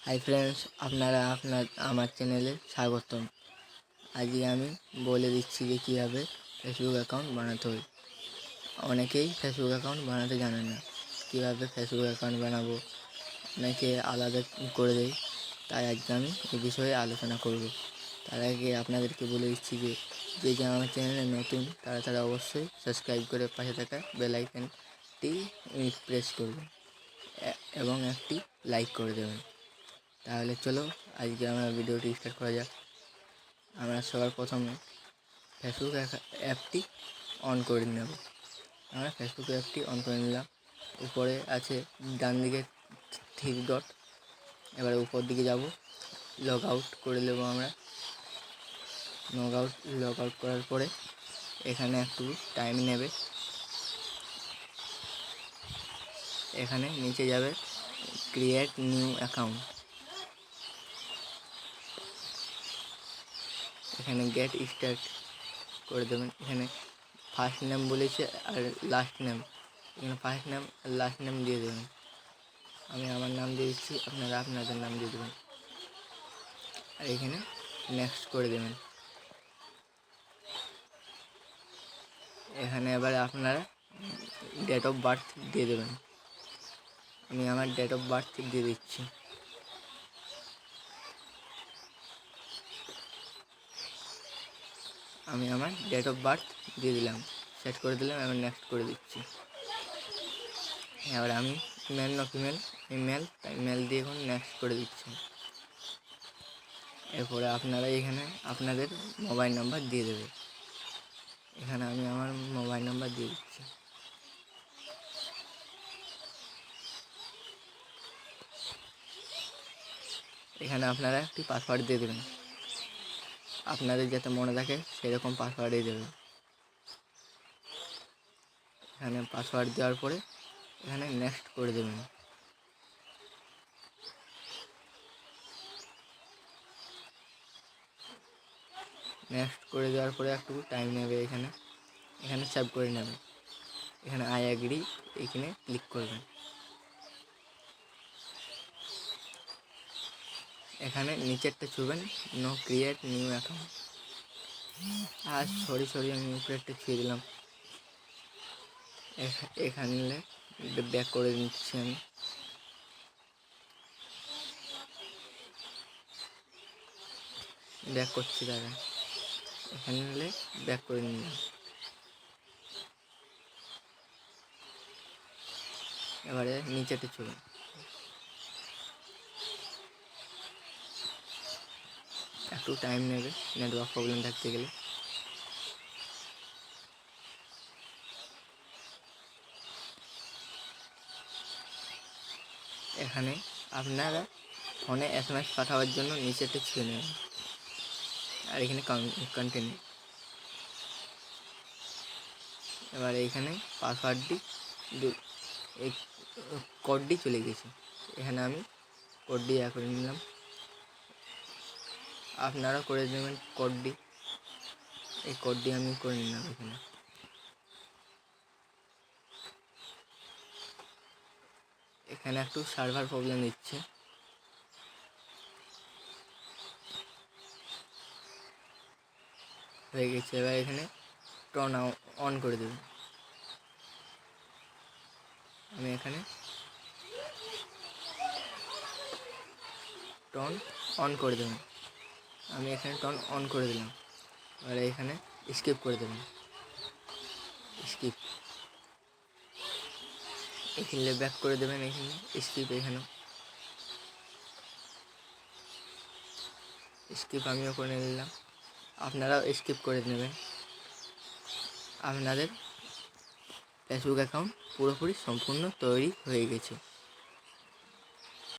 Hi friends, আপনারা আমার চ্যানেলে স্বাগতম। আজকে আমি বলে দিচ্ছি যে কীভাবে ফেসবুক অ্যাকাউন্ট বানাতে হয়। অনেকেই ফেসবুক অ্যাকাউন্ট বানাতে জানে না। কীভাবে ফেসবুক অ্যাকাউন্ট বানাবো অনেকে আলাদা করে দেয়, তাই আজকে আমি এই বিষয়ে আলোচনা করব। তার আগে আপনাদেরকে বলে দিচ্ছি যে যে আমার চ্যানেলে নতুন তারা অবশ্যই সাবস্ক্রাইব করে পাশে থাকা বেল আইকনটি প্রেস করবেন এবং একটি লাইক করে দেবেন। তাহলে চলো আজকে আমরা ভিডিওটি স্টার্ট করা যাক। আমরা সবার প্রথমে ফেসবুক অ্যাপটি অন করে নেব। আমরা ফেসবুক অ্যাপটি অন করে নিলাম। উপরে আছে ডান দিকে 3 ডট, এবারে উপর দিকে যাব, লগ আউট করে নেব। আমরা লগ আউট করার পরে এখানে একটু টাইম নেবে। এখানে নিচে যাবে ক্রিয়েট নিউ অ্যাকাউন্ট, এখানে গেট স্টার্ট করে দেবেন। এখানে ফার্স্ট নেম বলেছে আর লাস্ট নেম, এখানে ফার্স্ট নেম আর লাস্ট নেম দিয়ে দেবেন। আমি আমার নাম দিয়ে দিচ্ছি, আপনারা আপনাদের নাম দিয়ে দেবেন আর এখানে নেক্সট করে দেবেন। এখানে এবার আপনারা ডেট অফ বার্থ দিয়ে দেবেন। আমি আমার ডেট অফ বার্থ দিয়ে দিচ্ছি। আমি আমার ডেট অফ বার্থ দিয়ে দিলাম, সেট করে দিলাম, এবার নেক্সট করে দিচ্ছি। এবার আমি মেল না ফিমেল, তাই মেল দিয়ে এখন নেক্সট করে দিচ্ছি। এরপরে আপনারা এখানে আপনাদের মোবাইল নাম্বার দিয়ে দেবে। এখানে আমি আমার মোবাইল নাম্বার দিয়ে দিচ্ছি। এখানে আপনারা একটি পাসওয়ার্ড দিয়ে দেবেন, আপনাদের যাতে মনে থাকে সেরকম পাসওয়ার্ডই দেবেন। এখানে পাসওয়ার্ড দেওয়ার পরে এখানে নেক্সট করে দেবেন। নেক্সট করে দেওয়ার পরে একটু টাইম নেবে। এখানে সেভ করে নেবেন। এখানে আই অ্যাগ্রি, এখানে ক্লিক করবেন। এখানে নিচেরটা ছুবেন নো ক্রিয়েট নিউ অ্যাকাউন্ট। আর সরি আমি উপরেরটা ছুঁয়ে দিলাম। এখানে ব্যাক করে নিচ্ছি। আমি ব্যাক করছি, দাদা এখানে ব্যাক করে নিলাম। এবারে নিচেটা ছুবেন। একটু টাইম নেবে, নেটওয়ার্ক প্রবলেম থাকতে গেলে। এখানে আপনারা ফোনে SMS পাঠাবার জন্য নিচেটা ছুঁয়ে নেবেন আর এখানে কন্টিনিউ। এবার এইখানে পাসওয়ার্ডটি এই কোডটি চলে গেছে। এখানে আমি কোডটি করে নিলাম, আপনারা করে দেবেন কোডটি। এই কোডটি আমি করে নিলাম। এখানে একটু সার্ভার প্রবলেম দিচ্ছে। হয়ে গেছে। এবার এখানে টার্ন অন করে দেবেন। আমি এখানে টার্ন অন করে দেবেন। আমি এখানে টার্ন অন করে দিলাম। এবার এখানে স্কিপ করে দেবেন। স্কিপ এখানে ব্যাক করে দেবেন। এখানে স্কিপ, এখানে স্কিপ আমিও করে নিলাম, আপনারাও স্কিপ করে নেবেন। আপনাদের ফেসবুক অ্যাকাউন্ট পুরোপুরি সম্পূর্ণ তৈরি হয়ে গেছে।